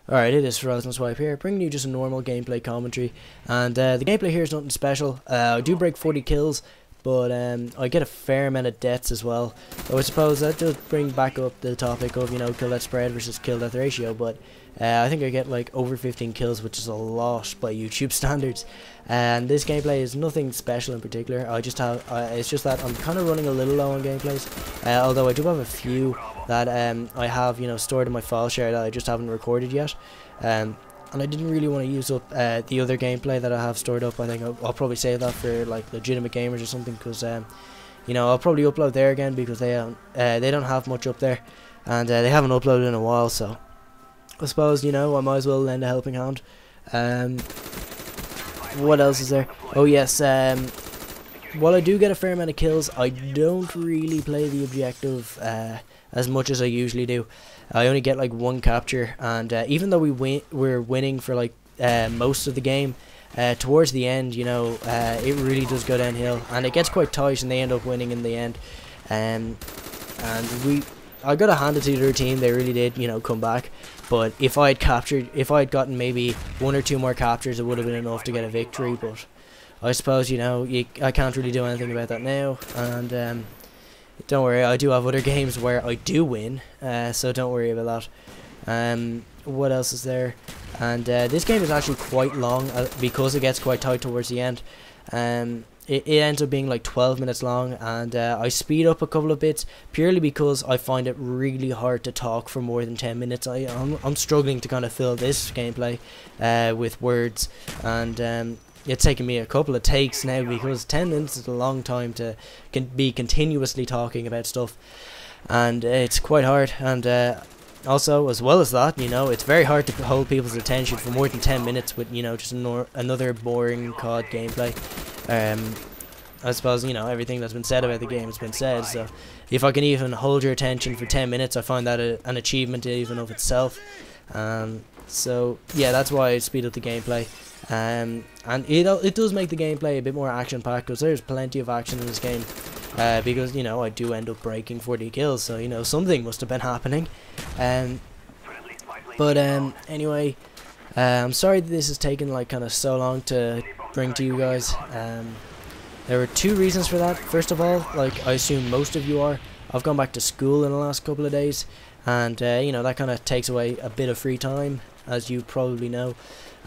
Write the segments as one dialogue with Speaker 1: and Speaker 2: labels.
Speaker 1: Alright, it is FrOzenSwipe here, bringing you just a normal gameplay commentary, and the gameplay here is nothing special. I do break 40 kills, but I get a fair amount of deaths as well. So I suppose that does bring back up the topic of, you know, kill death spread versus kill death ratio, but I think I get like over 15 kills, which is a lot by YouTube standards. And this gameplay is nothing special in particular. I just have, it's just that I'm kind of running a little low on gameplays, although I do have a few that I have, you know, stored in my file share that I just haven't recorded yet. And I didn't really want to use up the other gameplay that I have stored up. I think I'll probably save that for like legitimate gamers or something, because you know, I'll probably upload there again because they don't have much up there, and they haven't uploaded in a while. So I suppose, you know, I might as well lend a helping hand. What else is there? Oh yes, while I do get a fair amount of kills, I don't really play the objective as much as I usually do. I only get like one capture, and even though we're winning for like most of the game, towards the end, you know, it really does go downhill, and it gets quite tight, and they end up winning in the end. And I gotta hand it to the team; they really did, you know, come back. But if I had gotten maybe one or two more captures, it would have been enough to get a victory. But I suppose, you know, I can't really do anything about that now, and don't worry, I do have other games where I do win, so don't worry about that. What else is there? And this game is actually quite long because it gets quite tight towards the end. It ends up being like 12 minutes long, and I speed up a couple of bits purely because I find it really hard to talk for more than 10 minutes. I'm struggling to kind of fill this gameplay with words, and it's taken me a couple of takes now, because 10 minutes is a long time to be continuously talking about stuff, and it's quite hard. And also, as well as that, you know, it's very hard to hold people's attention for more than 10 minutes with, you know, just another boring COD gameplay. I suppose, you know, everything that's been said about the game has been said, so if I can even hold your attention for 10 minutes, I find that an achievement even of itself. So yeah, that's why I speed up the gameplay. And it does make the gameplay a bit more action packed, because there's plenty of action in this game, because, you know, I do end up breaking 40 kills, so, you know, something must have been happening. But anyway, I'm sorry that this has taken like kind of so long to bring to you guys. There were two reasons for that. First of all, like I assume most of you are, I've gone back to school in the last couple of days, and you know, that kind of takes away a bit of free time, as you probably know.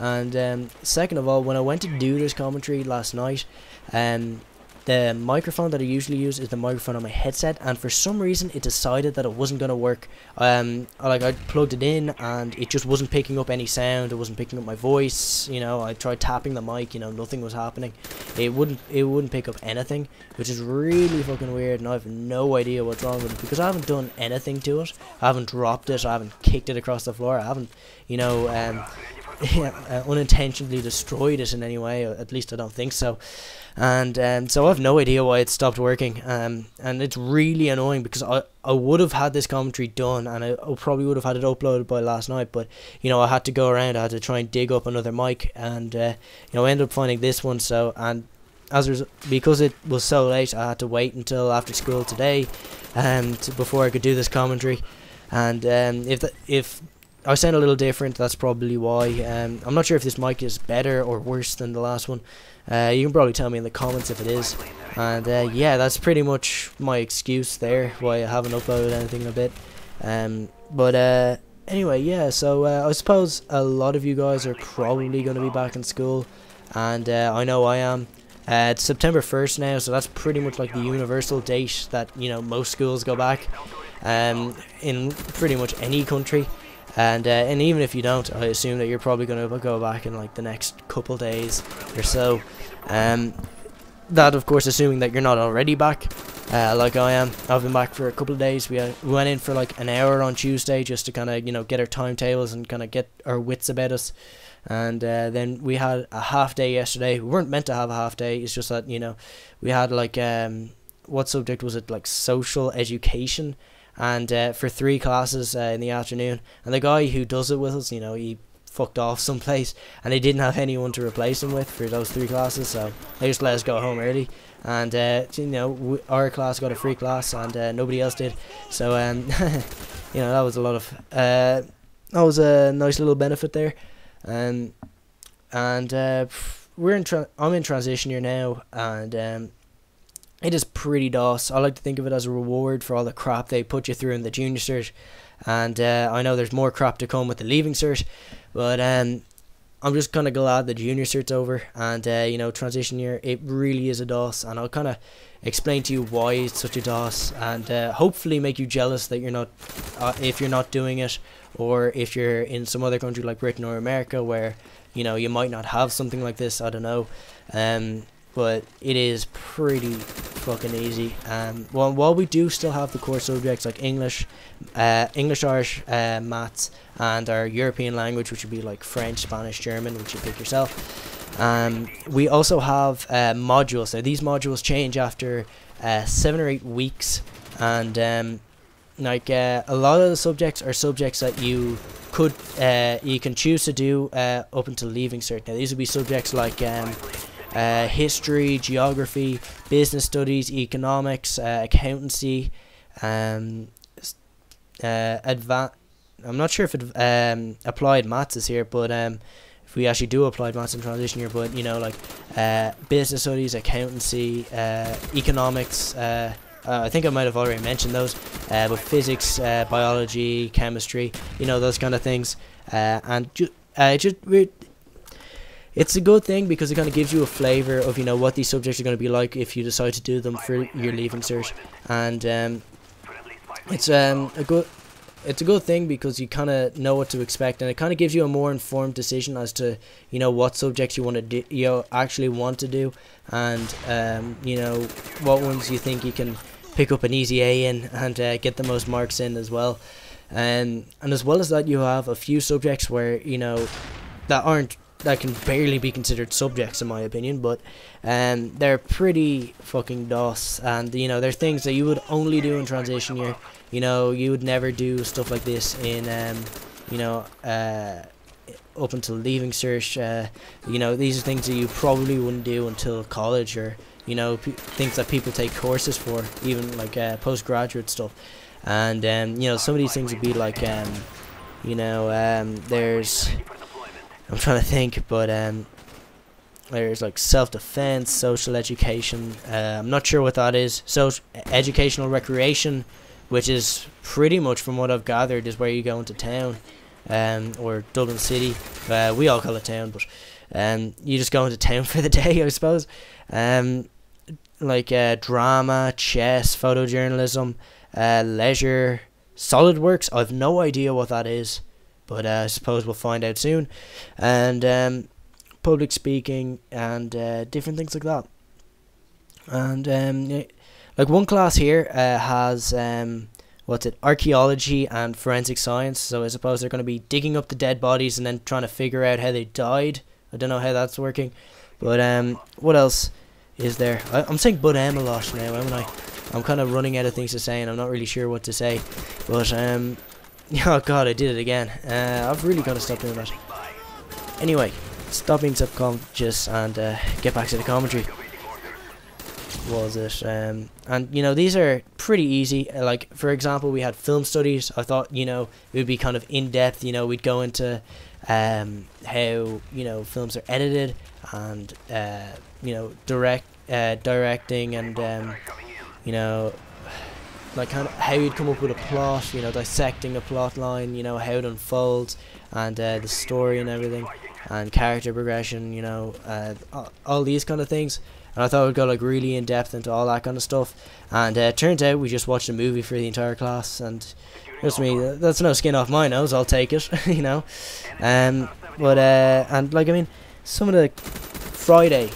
Speaker 1: And second of all, when I went to do this commentary last night, the microphone that I usually use is the microphone on my headset, and for some reason it decided that it wasn't going to work. Like, I plugged it in and it just wasn't picking up any sound. It wasn't picking up my voice. You know, I tried tapping the mic, you know, nothing was happening. It wouldn't pick up anything, which is really fucking weird, and I have no idea what's wrong with it, because I haven't done anything to it. I haven't dropped it, I haven't kicked it across the floor, I haven't, you know, unintentionally destroyed it in any way, at least I don't think so. And so I have no idea why it stopped working, and it's really annoying, because I would have had this commentary done, and I probably would have had it uploaded by last night, but, you know, I had to go around, I had to try and dig up another mic, and you know, I ended up finding this one. So, and because it was so late, I had to wait until after school today, before I could do this commentary. And if I sound a little different, that's probably why. I'm not sure if this mic is better or worse than the last one. You can probably tell me in the comments if it is. And yeah, that's pretty much my excuse there, why I haven't uploaded anything in a bit. But anyway, yeah, so I suppose a lot of you guys are probably going to be back in school, and I know I am. It's September 1st now, so that's pretty much like the universal date that, you know, most schools go back, in pretty much any country. And even if you don't, I assume that you're probably going to go back in like the next couple days or so. That, of course, assuming that you're not already back, like I am. I've been back for a couple of days. We went in for like an hour on Tuesday just to kind of, you know, get our timetables and kind of get our wits about us. And then we had a half day yesterday. We weren't meant to have a half day. It's just that, you know, we had like, what subject was it? Like social education. And for 3 classes in the afternoon, and the guy who does it with us, you know, he fucked off someplace, and they didn't have anyone to replace him with for those 3 classes, so they just let us go home early. And you know, our class got a free class, and nobody else did. So you know, that was a lot of that was a nice little benefit there. And I'm in transition year now, and it is pretty DOS. I like to think of it as a reward for all the crap they put you through in the junior cert, and I know there's more crap to come with the leaving cert, but I'm just kind of glad the junior cert's over, and transition year, it really is a DOS, and I'll kind of explain to you why it's such a DOS, and hopefully make you jealous that you're not, if you're not doing it, or if you're in some other country like Britain or America where you might not have something like this. I don't know, but it is pretty fucking easy. Well, while we do still have the core subjects like English, Irish, maths, and our European language, which would be like French, Spanish, German, which you pick yourself. We also have modules. Now these modules change after 7 or 8 weeks, and a lot of the subjects are subjects that you can choose to do up until leaving cert. Now these would be subjects like history, geography, business studies, economics, accountancy, I'm not sure if applied maths is here, but if we actually do applied maths in transition year, but business studies, accountancy, economics, I think I might have already mentioned those, but physics, biology, chemistry, those kind of things, and it's a good thing because it kind of gives you a flavour of what these subjects are going to be like if you decide to do them for your leaving cert, and it's a good thing because you kind of know what to expect, and it kind of gives you a more informed decision as to what subjects you want to do, actually want to do, and what ones you think you can pick up an easy A in and get the most marks in as well. And as well as that, you have a few subjects where that can barely be considered subjects in my opinion, but they're pretty fucking DOS, and they're things that you would only do in transition year. You would never do stuff like this in up until leaving cert. These are things that you probably wouldn't do until college, or things that people take courses for, even like postgraduate stuff. And some of these things would be like there's, I'm trying to think, but there's like self-defense, social education, I'm not sure what that is, educational recreation, which is pretty much, from what I've gathered, is where you go into town, or Dublin City, we all call it town, but you just go into town for the day, I suppose. Drama, chess, photojournalism, leisure, SolidWorks, I've no idea what that is, but I suppose we'll find out soon, and public speaking, and different things like that. And like one class here has archaeology and forensic science, so I suppose they're going to be digging up the dead bodies and then trying to figure out how they died. I don't know how that's working, but what else is there? I'm saying but a lot now, haven't I? I'm kind of running out of things to say, and I'm not really sure what to say, but oh god, I did it again. I've really got to stop doing that. Anyway, stop being subconscious and get back to the commentary. Was it? And these are pretty easy. Like, for example, we had film studies. I thought it would be kind of in depth. We'd go into how films are edited, and directing, and like kind of how you'd come up with a plot, dissecting a plot line, how it unfolds, and the story and everything, and character progression, all these kind of things. And I thought we'd go like really in depth into all that kind of stuff, and it turns out we just watched a movie for the entire class, and trust me, that's no skin off my nose, I'll take it. And some of the Friday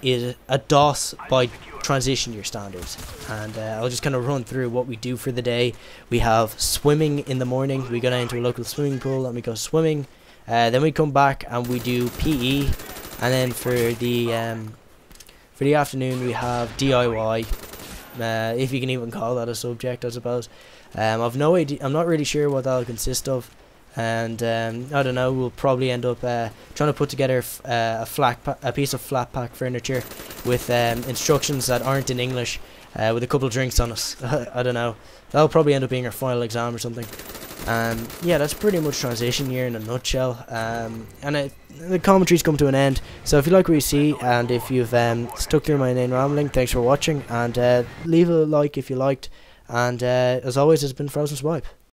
Speaker 1: is a DOS by transition year standards, and I'll just kind of run through what we do for the day. We have swimming in the morning. We go down to a local swimming pool and we go swimming, then we come back and we do PE, and then for the afternoon we have DIY, if you can even call that a subject, I suppose. I've no idea, I'm not really sure what that'll consist of, and I don't know, we'll probably end up trying to put together a piece of flat pack furniture with instructions that aren't in English, with a couple of drinks on us. I don't know, that'll probably end up being our final exam or something. Yeah, that's pretty much transition year in a nutshell. The commentary's come to an end. So if you like what you see, and if you've stuck through my inane rambling, thanks for watching, and leave a like if you liked. And as always, it's been FrOzenSwipe.